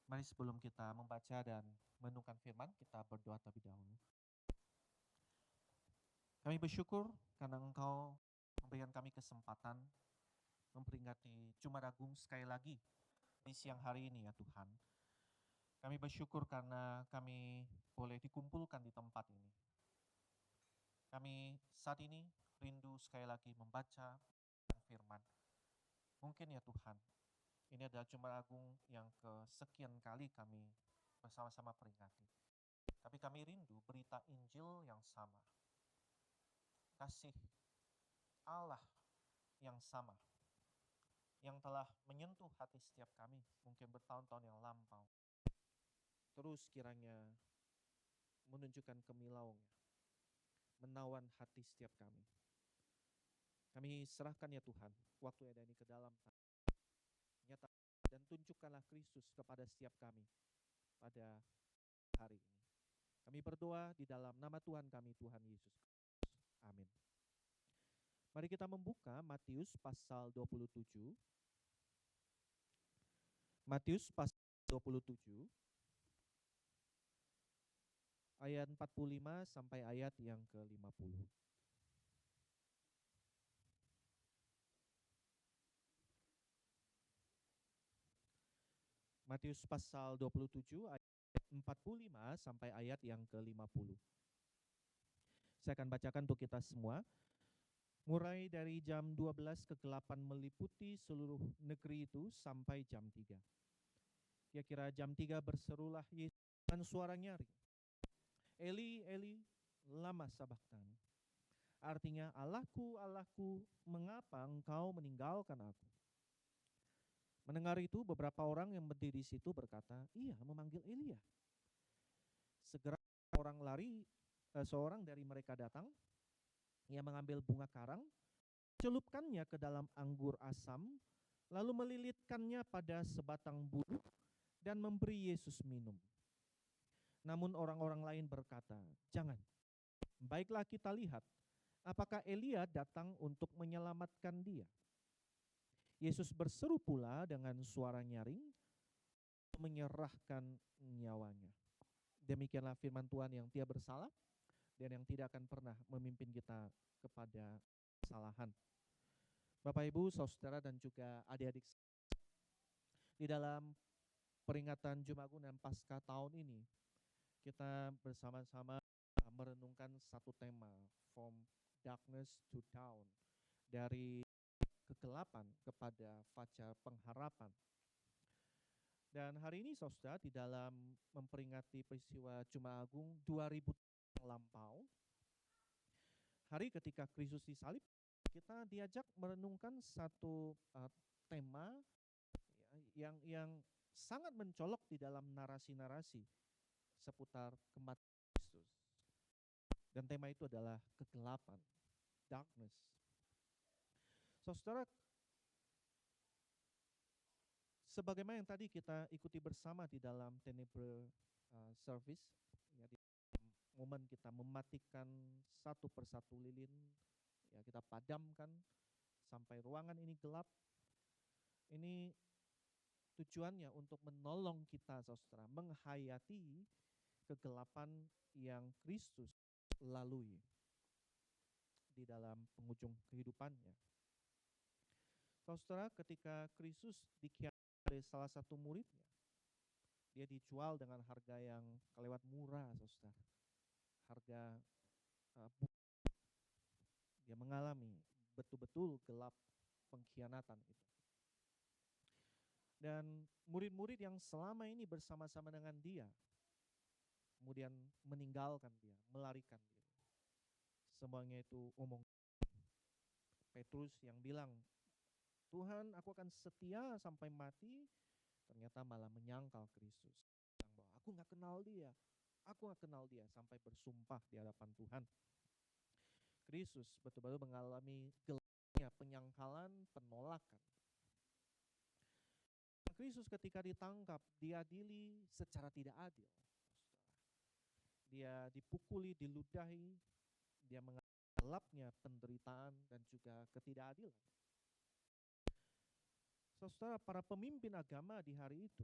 Mari sebelum kita membaca dan merenungkan firman, kita berdoa terlebih dahulu. Kami bersyukur karena Engkau memberikan kami kesempatan memperingati Jumat Agung sekali lagi di siang hari ini ya Tuhan. Kami bersyukur karena kami boleh dikumpulkan di tempat ini. Kami saat ini rindu sekali lagi membaca firman. Mungkin ya Tuhan, ini adalah Jumat Agung yang kesekian kali kami bersama-sama peringati. Tapi kami rindu berita Injil yang sama. Kasih Allah yang sama. Yang telah menyentuh hati setiap kami, mungkin bertahun-tahun yang lampau. Terus kiranya menunjukkan kemilauannya, menawan hati setiap kami. Kami serahkan ya Tuhan, waktu yang ada ini ke dalam tangan. Nyata dan tunjukkanlah Kristus kepada setiap kami pada hari ini. Kami berdoa di dalam nama Tuhan kami, Tuhan Yesus Kristus. Amin. Mari kita membuka Matius pasal 27. Matius pasal 27 ayat 45 sampai ayat yang ke-50. Matius pasal 27 ayat 45 sampai ayat yang ke-50. Saya akan bacakan untuk kita semua. Mulai dari jam 12 kegelapan meliputi seluruh negeri itu sampai jam 3. Kira-kira jam 3 berserulah Yesus dengan suara nyaring. Eli, Eli, lama sabachthani. Artinya, Allahku, Allahku, mengapa engkau meninggalkan aku? Mendengar itu, beberapa orang yang berdiri di situ berkata, ia memanggil Elia. Segera seorang dari mereka datang, ia mengambil bunga karang, celupkannya ke dalam anggur asam, lalu melilitkannya pada sebatang bulu dan memberi Yesus minum. Namun orang-orang lain berkata, jangan, baiklah kita lihat, apakah Elia datang untuk menyelamatkan dia. Yesus berseru pula dengan suara nyaring, menyerahkan nyawanya. Demikianlah firman Tuhan yang tiada bersalah dan yang tidak akan pernah memimpin kita kepada kesalahan. Bapak, Ibu, Saudara, dan juga adik-adik, di dalam peringatan Jumat Agung dan Paskah tahun ini, kita bersama-sama merenungkan satu tema, From Darkness to Dawn, dari kegelapan kepada fajar pengharapan. Dan hari ini saudara, di dalam memperingati peristiwa Jumat Agung 2000 yang lampau, hari ketika Kristus disalib, kita diajak merenungkan satu tema yang sangat mencolok di dalam narasi-narasi seputar kematian Kristus. Dan tema itu adalah kegelapan, darkness. Saudara, sebagaimana yang tadi kita ikuti bersama di dalam Tenebre service, ya, di momen kita mematikan satu persatu lilin, ya, kita padamkan sampai ruangan ini gelap. Ini tujuannya untuk menolong kita, saudara, menghayati kegelapan yang Kristus lalui di dalam penghujung kehidupannya. Saudara, ketika Kristus dikhianati oleh salah satu muridnya, dia dijual dengan harga yang kelewat murah, saudara. Harga dia mengalami betul-betul gelap pengkhianatan itu. Dan murid-murid yang selama ini bersama-sama dengan dia, kemudian meninggalkan dia, melarikan diri. Semuanya itu omong. Petrus yang bilang, Tuhan, aku akan setia sampai mati, ternyata malah menyangkal Kristus. Bilang bahwa aku gak kenal dia, sampai bersumpah di hadapan Tuhan. Kristus betul-betul mengalami gelapnya penyangkalan, penolakan. Kristus ketika ditangkap, diadili secara tidak adil. Dia dipukuli, diludahi, dia mengalami gelapnya penderitaan dan juga ketidakadilan. Saudara, para pemimpin agama di hari itu,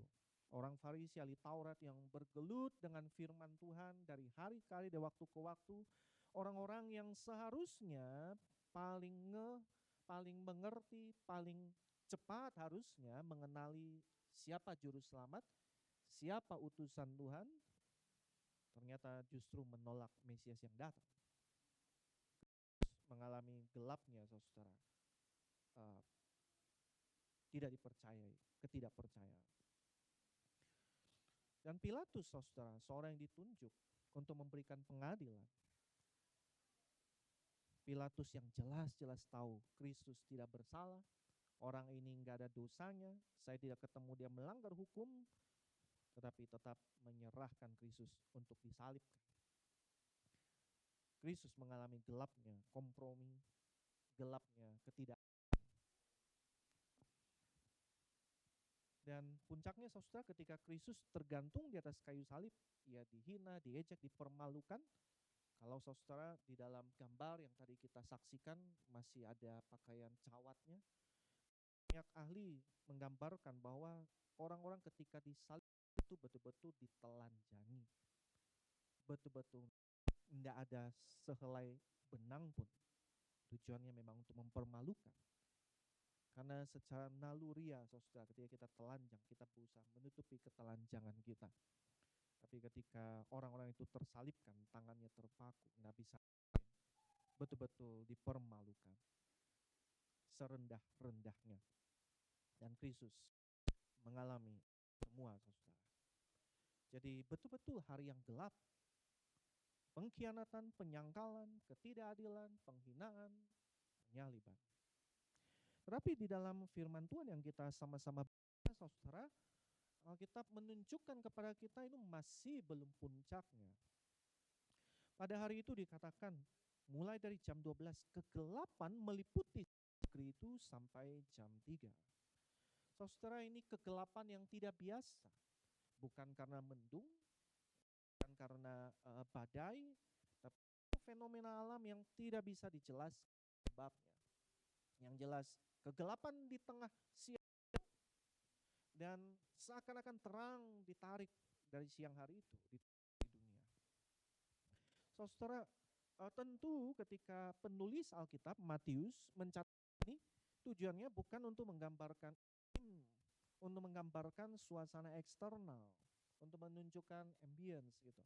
Orang Farisi, ahli Taurat yang bergelut dengan firman Tuhan dari hari ke hari, dari waktu ke waktu. Orang-orang yang seharusnya paling paling mengerti, paling cepat harusnya mengenali siapa juru selamat, siapa utusan Tuhan, ternyata justru menolak Mesias yang datang. Mengalami gelapnya, saudara, tidak dipercayai, ketidakpercayaan. Dan Pilatus, saudara, seorang yang ditunjuk untuk memberikan pengadilan. Pilatus yang jelas-jelas tahu Kristus tidak bersalah, orang ini enggak ada dosanya, saya tidak ketemu dia melanggar hukum, tetapi tetap menyerahkan Kristus untuk disalibkan. Kristus mengalami gelapnya kompromi, gelapnya ketidakadilan. Dan puncaknya, saudara, ketika Kristus tergantung di atas kayu salib, ia dihina, diejek, dipermalukan. Kalau saudara di dalam gambar yang tadi kita saksikan masih ada pakaian cawatnya, banyak ahli menggambarkan bahwa orang-orang ketika disalib itu betul-betul ditelanjangi, betul-betul tidak ada sehelai benang pun. Tujuannya memang untuk mempermalukan. Karena secara naluriah, saudara, ketika kita telanjang, kita berusaha menutupi ketelanjangan kita. Tapi ketika orang-orang itu tersalibkan, tangannya terpaku, nggak bisa, betul-betul dipermalukan serendah-rendahnya. Dan Kristus mengalami semua, saudara. Jadi betul-betul hari yang gelap. Pengkhianatan, penyangkalan, ketidakadilan, penghinaan, penyaliban. Tetapi di dalam firman Tuhan yang kita sama-sama baca, saudara, Alkitab menunjukkan kepada kita itu masih belum puncaknya. Pada hari itu dikatakan, mulai dari jam 12, kegelapan meliputi negeri itu sampai jam 3. Saudara, ini kegelapan yang tidak biasa. Bukan karena mendung, bukan karena badai, tapi fenomena alam yang tidak bisa dijelaskan sebabnya. Yang jelas, kegelapan di tengah siang dan seakan-akan terang ditarik dari siang hari itu di dunia. Saudara, tentu ketika penulis Alkitab Matius mencatat ini, tujuannya bukan untuk menggambarkan suasana eksternal, untuk menunjukkan ambience gitu.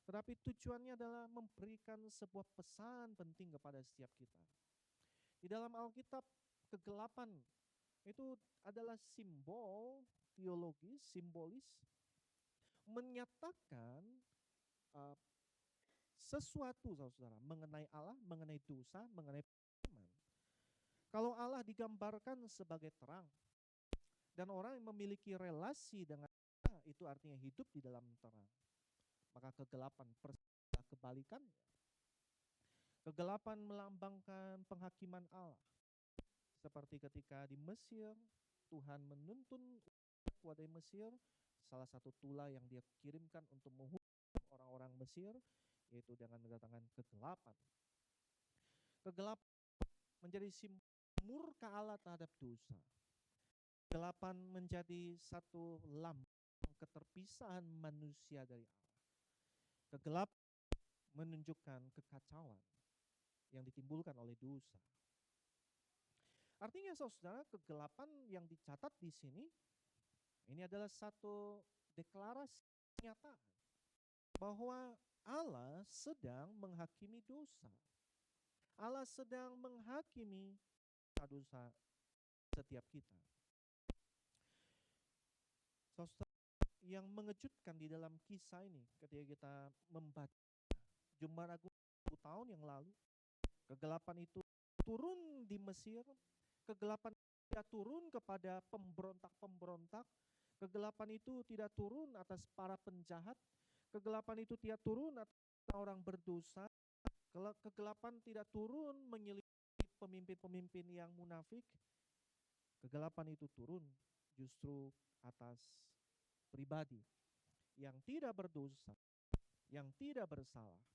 Tetapi tujuannya adalah memberikan sebuah pesan penting kepada setiap kita. Di dalam Alkitab, kegelapan itu adalah simbol teologis, simbolis, menyatakan sesuatu, saudara, mengenai Allah, mengenai dosa, mengenai iman. Kalau Allah digambarkan sebagai terang, dan orang yang memiliki relasi dengan Allah, itu artinya hidup di dalam terang, maka kegelapan persis kebalikannya. Kegelapan melambangkan penghakiman Allah. Seperti ketika di Mesir, Tuhan menuntun wadai Mesir, salah satu tulah yang dia kirimkan untuk menghukum orang-orang Mesir, yaitu dengan mendatangkan kegelapan. Kegelapan menjadi simbol murka Allah terhadap dosa. Kegelapan menjadi satu lambang keterpisahan manusia dari Allah. Kegelapan menunjukkan kekacauan yang ditimbulkan oleh dosa. Artinya, saudara, kegelapan yang dicatat di sini ini adalah satu deklarasi kenyataan bahwa Allah sedang menghakimi dosa. Allah sedang menghakimi dosa setiap kita. Saudara, yang mengejutkan di dalam kisah ini ketika kita membaca Jum'at Agung 1000 tahun yang lalu, kegelapan itu turun di Mesir, kegelapan tidak turun kepada pemberontak-pemberontak, kegelapan itu tidak turun atas para penjahat, kegelapan itu tidak turun atas orang berdosa, kegelapan tidak turun menyelimuti pemimpin-pemimpin yang munafik. Kegelapan itu turun justru atas pribadi yang tidak berdosa, yang tidak bersalah.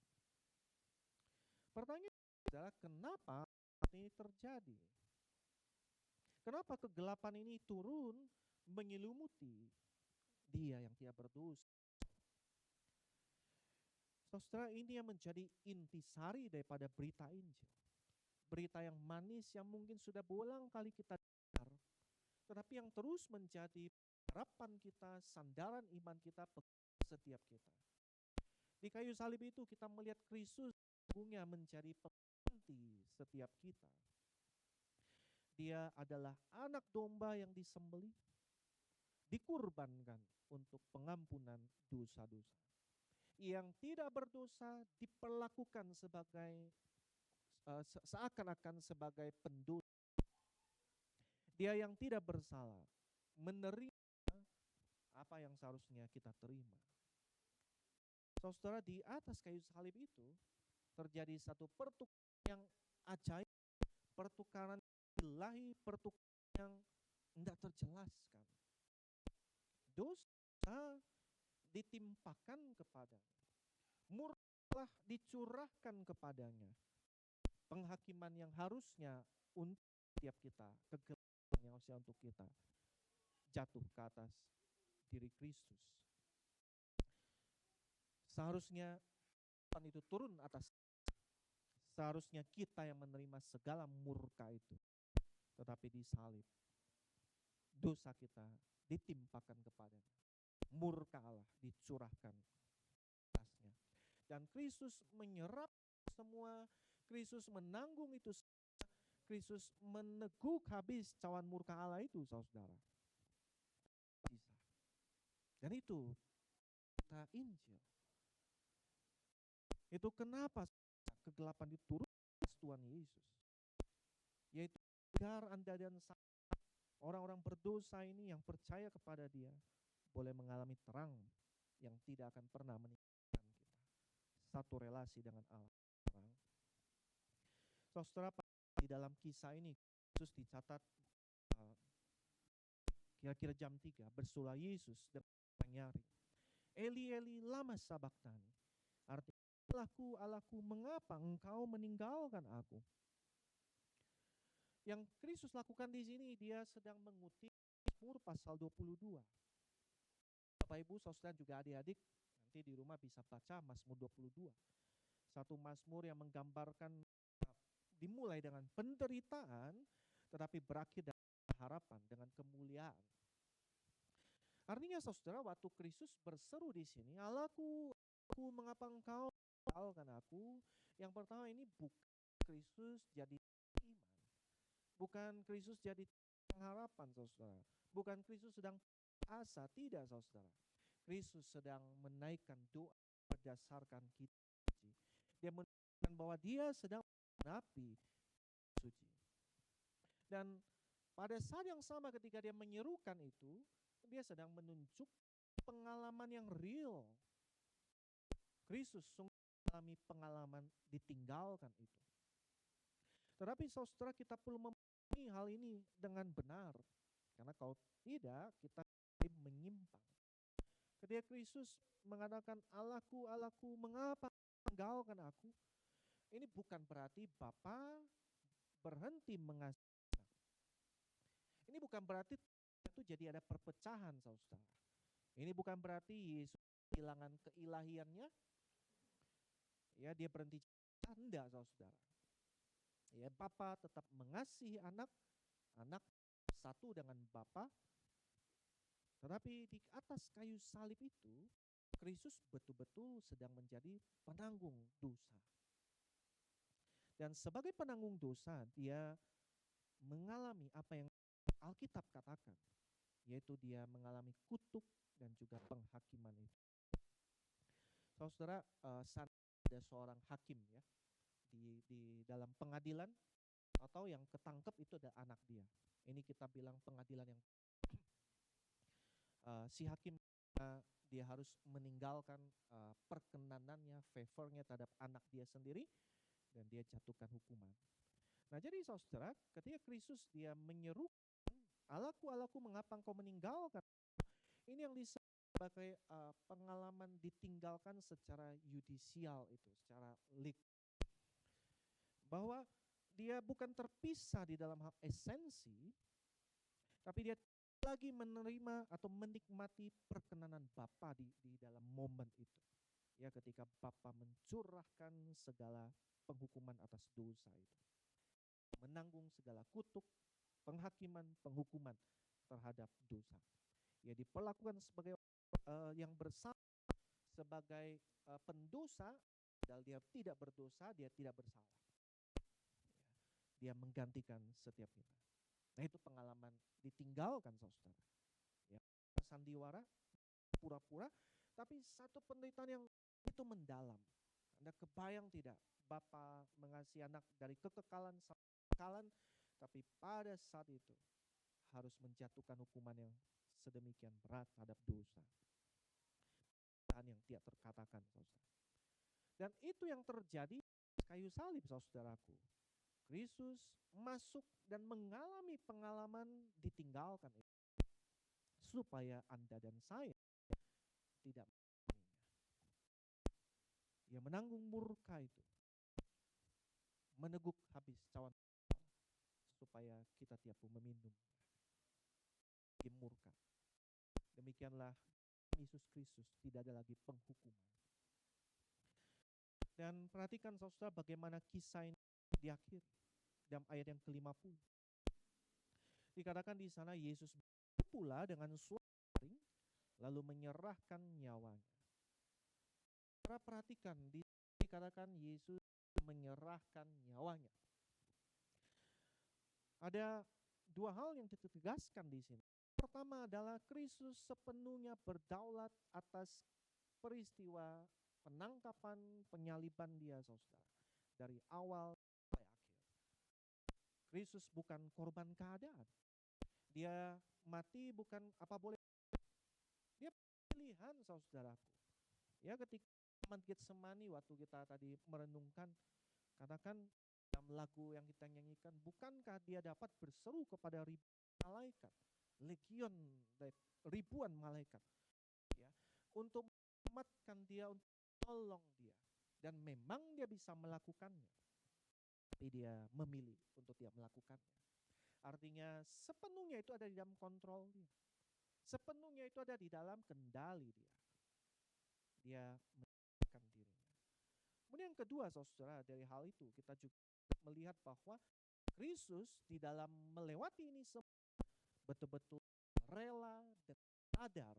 Pertanyaan adalah kenapa ini terjadi? Kenapa kegelapan ini turun menyelimuti Dia yang tidak berdosa. Saudara, ini yang menjadi intisari daripada berita Injil. Berita yang manis yang mungkin sudah berulang kali kita dengar, tetapi yang terus menjadi harapan kita, sandaran iman kita, setiap kita. Di kayu salib itu kita melihat Kristus sesungguhnya menjadi pengganti setiap kita. Dia adalah anak domba yang disembelih, dikurbankan untuk pengampunan dosa-dosa. Yang tidak berdosa diperlakukan sebagai seakan-akan sebagai pendosa. Dia yang tidak bersalah menerima apa yang seharusnya kita terima. Saudara, di atas kayu salib itu terjadi satu pertukaran yang ajaib, pertukaran ilahi, pertukaran yang tidak terjelaskan. Dosa ditimpakan kepadanya, murka dicurahkan kepadanya. Penghakiman yang harusnya untuk setiap kita, kegelapan yang harusnya untuk kita, jatuh ke atas diri Kristus. Seharusnya itu turun atas, seharusnya kita yang menerima segala murka itu, tetapi disalib, dosa kita ditimpakan kepadanya, murka Allah dicurahkan atasnya, dan Kristus menyerap semua. Kristus menanggung itu semua. Kristus meneguk habis cawan murka Allah itu, saudara. Dan itu kita Injil. Itu kenapa kegelapan itu turun atas Tuhan Yesus, yaitu agar Anda dan saya, orang-orang berdosa ini yang percaya kepada Dia, boleh mengalami terang yang tidak akan pernah meninggalkan kita. Satu relasi dengan Allah. Saudara, di dalam kisah ini Yesus dicatat kira-kira jam 3 bersulah Yesus dengan nyari. Eli Eli lama sabachthani. Artinya, Allahku, Allahku, mengapa engkau meninggalkan aku? Yang Kristus lakukan di sini, dia sedang mengutip Mazmur pasal 22. Bapak Ibu, saudara juga adik-adik, nanti di rumah bisa baca Mazmur 22. Satu Mazmur yang menggambarkan dimulai dengan penderitaan, tetapi berakhir dengan harapan, dengan kemuliaan. Artinya saudara, waktu Kristus berseru di sini, Allahku, aku, mengapa engkau meninggalkan aku? Yang pertama, ini bukan Kristus jadi iman, bukan Kristus jadi pengharapan, saudara. Bukan Kristus sedang asa, tidak, saudara. Kristus sedang menaikkan doa berdasarkan kitab suci. Dia menunjukkan bahwa dia sedang menenapi suci. Dan pada saat yang sama ketika dia menyerukan itu, dia sedang menunjuk pengalaman yang real. Kristus sungguh mengalami pengalaman ditinggalkan itu. Tetapi saudara, kita perlu memahami hal ini dengan benar. Karena kalau tidak, kita menyimpang. Ketika Kristus mengatakan, Allahku, Allahku, mengapa meninggalkan aku? Ini bukan berarti Bapa berhenti mengasihi. Ini bukan berarti itu jadi ada perpecahan, saudara. Ini bukan berarti Yesus kehilangan keilahiannya. Ya, dia berhenti canda, saudara. Ya, Bapa tetap mengasihi anak, anak satu dengan Bapa. Tetapi di atas kayu salib itu, Kristus betul-betul sedang menjadi penanggung dosa. Dan sebagai penanggung dosa, dia mengalami apa yang Alkitab katakan, yaitu dia mengalami kutuk dan juga penghakiman itu. Saudara, ada seorang hakim ya di dalam pengadilan, atau yang ketangkep itu ada anak dia. Ini kita bilang pengadilan yang si hakim dia harus meninggalkan perkenanannya, favornya terhadap anak dia sendiri, dan dia jatuhkan hukuman. Nah, jadi saudara, ketika Kristus dia menyeru, Allahku, Allahku, mengapa engkau meninggalkan? Ini yang disebut sebagai pengalaman ditinggalkan secara yudisial itu, secara legal. Bahwa dia bukan terpisah di dalam hal esensi, tapi dia lagi menerima atau menikmati perkenanan Bapa di dalam momen itu. Ya, ketika Bapa mencurahkan segala penghukuman atas dosa itu. Menanggung segala kutuk, penghakiman, penghukuman terhadap dosa. Ya, diperlakukan sebagai yang bersalah, sebagai pendosa, padahal dia tidak berdosa, dia tidak bersalah. Dia menggantikan setiap kita. Nah, itu pengalaman ditinggalkan, saudara. Ya, sandiwara, pura-pura, tapi satu penderitaan yang itu mendalam. Anda kebayang tidak, Bapa mengasihi anak dari kekekalan sampai kekekalan, tapi pada saat itu harus menjatuhkan hukuman yang sedemikian berat terhadap dosa. Yang tidak terkatakan, saudara. Dan itu yang terjadi kayu salib, saudaraku. Kristus masuk dan mengalami pengalaman ditinggalkan itu, supaya Anda dan saya tidak mengalaminya. Ia menanggung murka itu, meneguk habis cawan supaya kita tidak pun meminum murka. Demikianlah Yesus Kristus, tidak ada lagi penghukuman. Dan perhatikan, saudara, bagaimana kisah ini diakhiri dalam ayat yang ke-50. Dikatakan di sana Yesus pula dengan suara nyaring lalu menyerahkan nyawanya. Saudara, perhatikan, dikatakan Yesus menyerahkan nyawanya. Ada dua hal yang ditegaskan di sini. Pertama adalah Kristus sepenuhnya berdaulat atas peristiwa penangkapan, penyaliban dia, saudara, dari awal sampai akhir. Kristus bukan korban keadaan. Dia mati bukan apa boleh. Dia pilihan, saudaraku. Ya, ketika Taman Getsemani waktu kita tadi merenungkan, katakan dalam lagu yang kita nyanyikan, bukankah dia dapat berseru kepada ribuan malaikat, legion, ribuan malaikat, ya, untuk menyelamatkan dia, untuk tolong dia. Dan memang dia bisa melakukannya, tapi dia memilih untuk tidak melakukannya. Artinya sepenuhnya itu ada di dalam kontrol dia. Sepenuhnya itu ada di dalam kendali dia. Dia menyelamatkan dirinya. Kemudian yang kedua, saudara, dari hal itu kita juga melihat bahwa Kristus di dalam melewati ini semua betul-betul rela dan sadar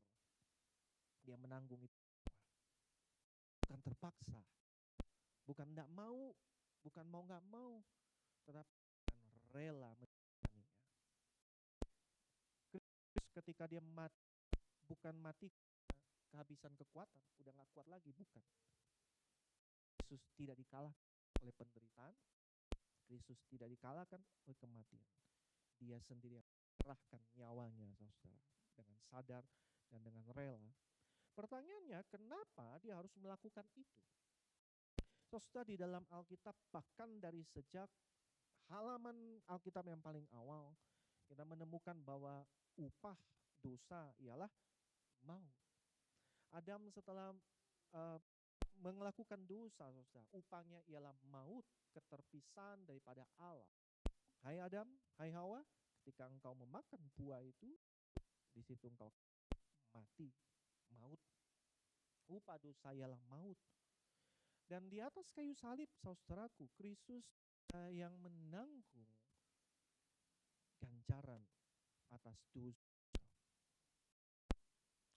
dia menanggung itu. Bukan terpaksa, bukan tidak mau, bukan mau nggak mau, tetapi rela menjalaninya. Kristus ketika dia mati, bukan mati kehabisan kekuatan, udah nggak kuat lagi, bukan. Kristus tidak dikalahkan oleh penderitaan, Kristus tidak dikalahkan oleh kematian. Dia sendiri yang menyerahkan nyawanya, saudara, dengan sadar dan dengan rela. Pertanyaannya, kenapa dia harus melakukan itu? Saudara, di dalam Alkitab, bahkan dari sejak halaman Alkitab yang paling awal, kita menemukan bahwa upah dosa ialah maut. Adam setelah melakukan dosa, saudara, upahnya ialah maut, keterpisahan daripada Allah. Hai Adam, hai Hawa, ketika engkau memakan buah itu, di situ engkau mati, maut. Upah dosa ialah maut. Dan di atas kayu salib, saudaraku, Kristus yang menanggung ganjaran atas dosa,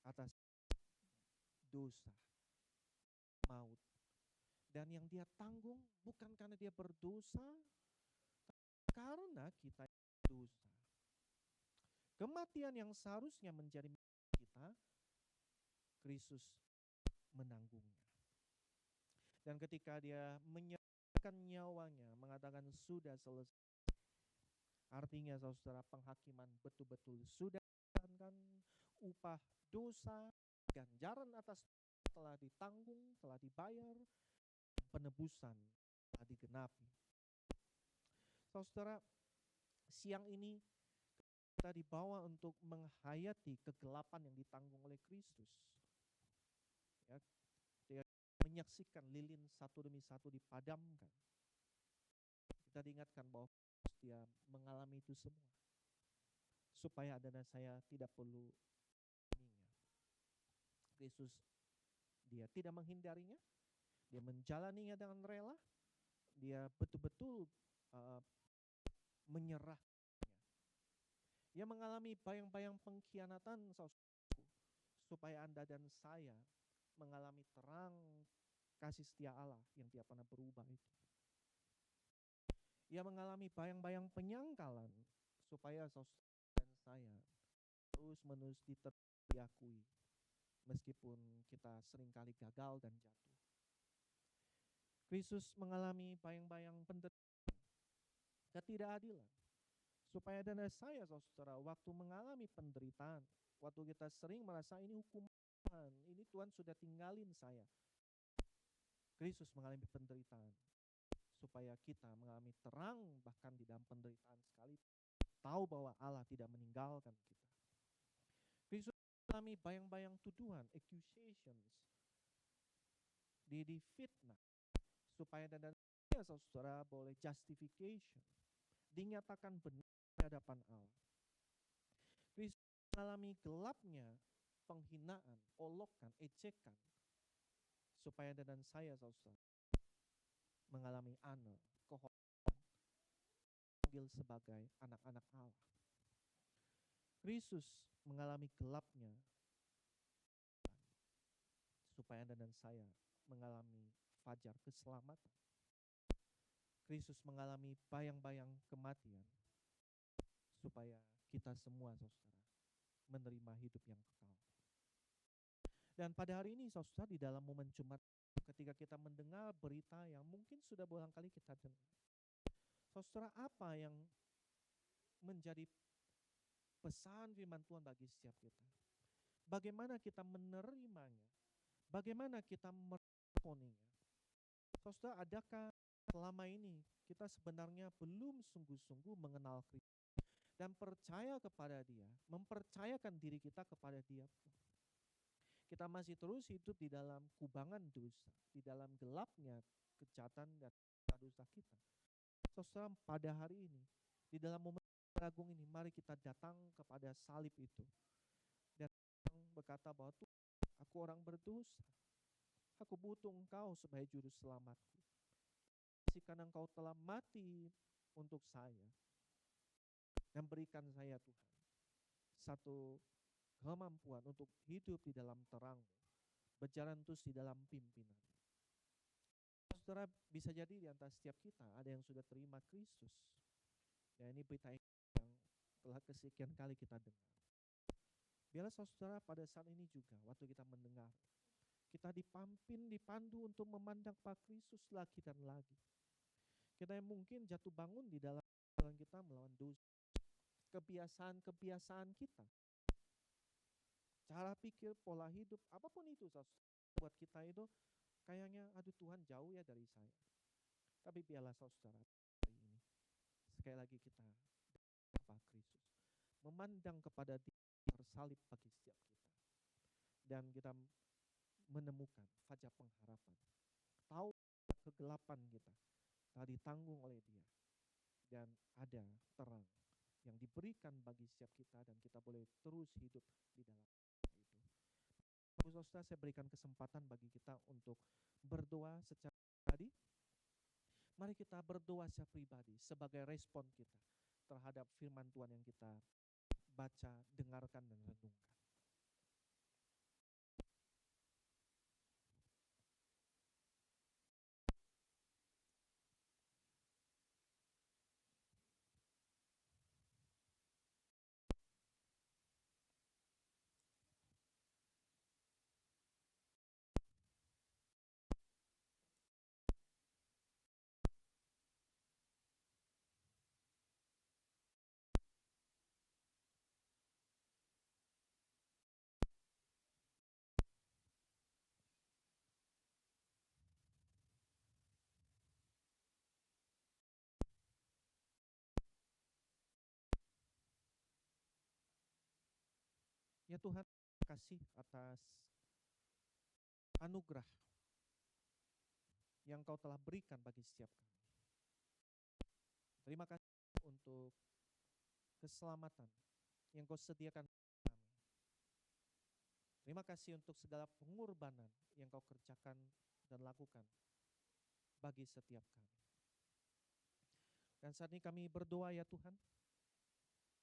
atas dosa, maut. Dan yang dia tanggung bukan karena dia berdosa, karena kita dosa. Kematian yang seharusnya menjadi milik kita, Kristus menanggungnya. Dan ketika dia menyerahkan nyawanya, mengatakan sudah selesai, artinya saudara, penghakiman betul-betul sudah dijalankan, upah dosa, ganjaran atas telah ditanggung, telah dibayar, penebusan telah digenapi. Saudara, siang ini kita dibawa untuk menghayati kegelapan yang ditanggung oleh Kristus. Ya, dia menyaksikan lilin satu demi satu dipadamkan. Kita diingatkan bahwa dia mengalami itu semua supaya Anda dan saya tidak perlu Kristus, dia tidak menghindarinya, dia menjalaninya dengan rela, dia betul-betul uh, menyerah. Dia mengalami bayang-bayang pengkhianatan supaya Anda dan saya mengalami terang kasih setia Allah yang tidak pernah berubah itu. Ia mengalami bayang-bayang penyangkalan supaya saudara dan saya terus-menerus diakui meskipun kita seringkali gagal dan jatuh. Kristus mengalami bayang-bayang penderitaan, ketidakadilan, supaya dan saya saudara waktu mengalami penderitaan, waktu kita sering merasa ini hukuman, ini Tuhan sudah tinggalin saya. Kristus mengalami penderitaan supaya kita mengalami terang bahkan di dalam penderitaan sekali, tahu bahwa Allah tidak meninggalkan kita. Kristus mengalami bayang-bayang tuduhan, accusations, difitnah, supaya dan ya saudara boleh justification, dinyatakan benar di hadapan Allah. Kristus mengalami gelapnya penghinaan, olokan, ejekan, supaya dan saya saudara mengalami ana, kehormatan, dipanggil sebagai anak-anak Allah. Kristus mengalami gelapnya supaya Anda dan saya mengalami fajar keselamatan. Kristus mengalami bayang-bayang kematian supaya kita semua saudara menerima hidup yang kekal. Dan pada hari ini saudara, di dalam momen Jumat, ketika kita mendengar berita yang mungkin sudah berulang kali kita dengar, saudara, apa yang menjadi pesan firman Tuhan bagi setiap kita? Bagaimana kita menerimanya? Bagaimana kita meresponinya? Saudara, adakah selama ini kita sebenarnya belum sungguh-sungguh mengenal Kristus dan percaya kepada Dia, mempercayakan diri kita kepada Dia? Kita masih terus hidup di dalam kubangan dosa, di dalam gelapnya kejahatan dan dosa kita. Saudara, pada hari ini, di dalam momen agung ini, mari kita datang kepada salib itu dan berkata bahwa Tuhan, aku orang berdosa, aku butuh Engkau sebagai juru selamatku. Karena Engkau telah mati untuk saya dan berikan saya Tuhan satu kemampuan untuk hidup di dalam terang-Mu, berjalan terus di dalam pimpinan. Saudara, bisa jadi di antara setiap kita ada yang sudah terima Kristus. Dan ini berita yang telah kesekian kali kita dengar. Biarlah saudara pada saat ini juga waktu kita mendengar, kita dipandu untuk memandang Pak Kristus lagi dan lagi. Kita yang mungkin jatuh bangun di dalam kita melawan dosa, kebiasaan-kebiasaan kita, cara pikir, pola hidup, apapun itu buat kita itu kayaknya aduh Tuhan jauh ya dari saya. Tapi biarlah saudara hari ini sekali lagi kita Pak Kristus, memandang kepada Dia tersalib bagi setiap kita, dan kita menemukan fajar pengharapan, tahu kegelapan kita telah ditanggung oleh Dia, dan ada terang yang diberikan bagi setiap kita, dan kita boleh terus hidup di dalam itu. Saudara, saya berikan kesempatan bagi kita untuk berdoa secara pribadi. Mari kita berdoa secara pribadi sebagai respon kita terhadap firman Tuhan yang kita baca, dengarkan, dan renungkan. Ya Tuhan, terima kasih atas anugerah yang Kau telah berikan bagi setiap kami. Terima kasih untuk keselamatan yang Kau sediakan kami. Terima kasih untuk segala pengorbanan yang Kau kerjakan dan lakukan bagi setiap kami. Dan saat ini kami berdoa ya Tuhan,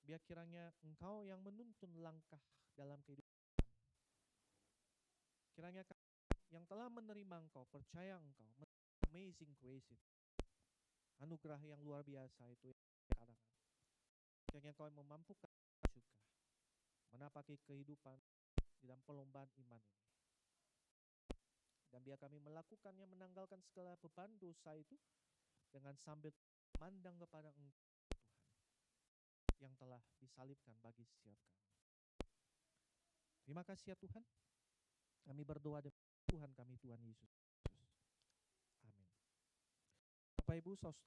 biar kiranya Engkau yang menuntun langkah dalam kehidupan. Kiranya kami yang telah menerima Engkau, percaya Engkau, amazing grace itu, anugerah yang luar biasa itu yang sekarang. Kiranya Engkau memampukan juga menapaki kehidupan di dalam perlombaan iman ini. Dan biar kami melakukannya, menanggalkan segala beban dosa itu dengan sambil memandang kepada Engkau Tuhan yang telah disalibkan bagi setiap kami. Terima kasih ya Tuhan. Kami berdoa demi Tuhan kami, Tuhan Yesus. Amin. Bapak Ibu Saudara